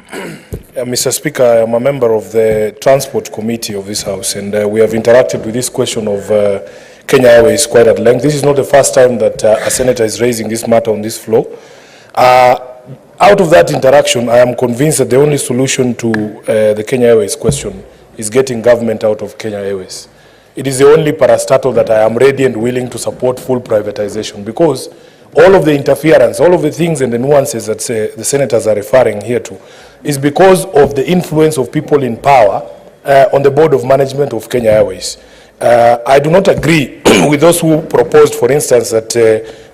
Mr. Speaker, I am a member of the Transport Committee of this House, and we have interacted with this question of Kenya Airways quite at length. This is not the first time that a senator is raising this matter on this floor. Out of that interaction, I am convinced that the only solution to the Kenya Airways question is getting government out of Kenya Airways. It is the only parastatal that I am ready and willing to support full privatization, because all of the interference, all of the things and the nuances that the senators are referring here to is because of the influence of people in power on the board of management of Kenya Airways. I do not agree with those who proposed, for instance, that,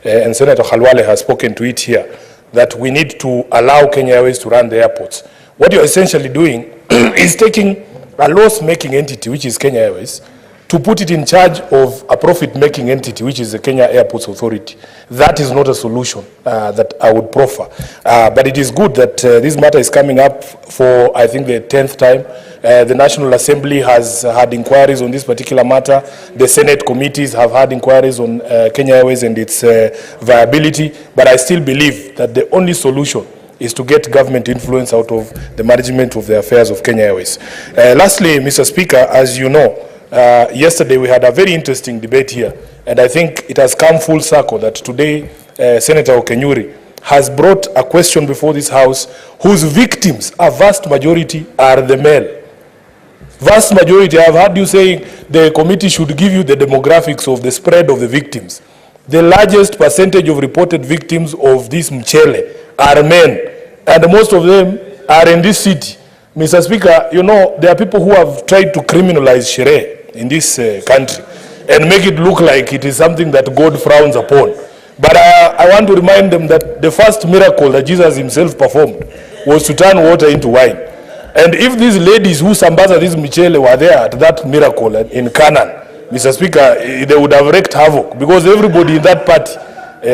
and Senator Khalwale has spoken to it here, that we need to allow Kenya Airways to run the airports. What you're essentially doing is taking a loss-making entity, which is Kenya Airways, to put it in charge of a profit-making entity, which is the Kenya Airports Authority. That is not a solution that I would proffer. But it is good that this matter is coming up for, I think, the 10th time. The National Assembly has had inquiries on this particular matter. The Senate committees have had inquiries on Kenya Airways and its viability. But I still believe that the only solution is to get government influence out of the management of the affairs of Kenya Airways. Lastly, Mr. Speaker, as you know, yesterday we had a very interesting debate here, and I think it has come full circle that today Senator Okenyuri has brought a question before this House whose victims, a vast majority, are the male. Vast majority. I have heard you saying the committee should give you the demographics of the spread of the victims. The largest percentage of reported victims of this mchele are men, and most of them are in this city. Mr. Speaker, you know, there are people who have tried to criminalize Sherehe in this country and make it look like it is something that God frowns upon. But I want to remind them that the first miracle that Jesus himself performed was to turn water into wine. And if these ladies who sambaza this michele were there at that miracle in Canaan, Mr. Speaker, they would have wreaked havoc, because everybody in that party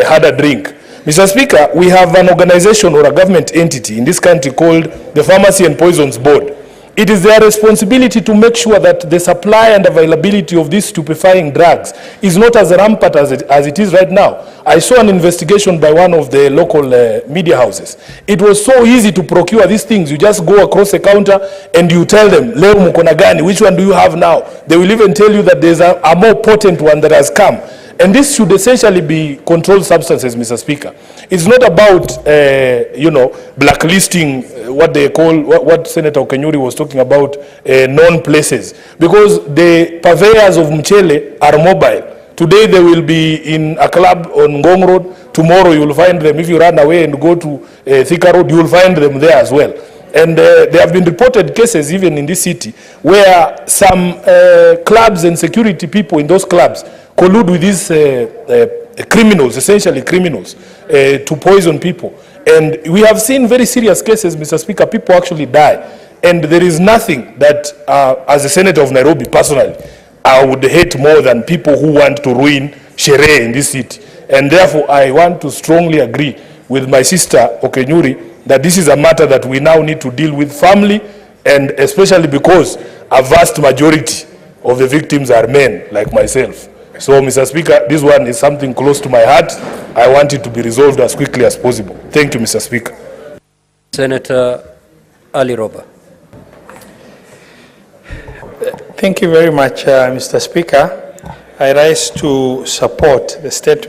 had a drink. Mr. Speaker, we have an organization or a government entity in this country called the Pharmacy and Poisons Board. It is their responsibility to make sure that the supply and availability of these stupefying drugs is not as rampant as it is right now. I saw an investigation by one of the local media houses. It was so easy to procure these things. You just go across the counter and you tell them, leo mko na gani, which one do you have now? They will even tell you that there's a more potent one that has come. And this should essentially be controlled substances, Mr. Speaker. It's not about, you know, blacklisting what they call, what Senator Okenyuri was talking about, known places. Because the purveyors of mchele are mobile. Today they will be in a club on Ngong Road. Tomorrow you will find them. If you run away and go to Thika Road, you will find them there as well. And there have been reported cases even in this city where some clubs and security people in those clubs collude with these criminals, essentially criminals, to poison people. And we have seen very serious cases, Mr. Speaker, people actually die. And there is nothing that, as a senator of Nairobi personally, I would hate more than people who want to ruin Sherehe in this city. And therefore, I want to strongly agree with my sister Okenyuri that this is a matter that we now need to deal with firmly, and especially because a vast majority of the victims are men like myself. So, Mr. Speaker, this one is something close to my heart. I want it to be resolved as quickly as possible. Thank you, Mr. Speaker. Senator Ali Roba. Thank you very much, Mr. Speaker. I rise to support the statement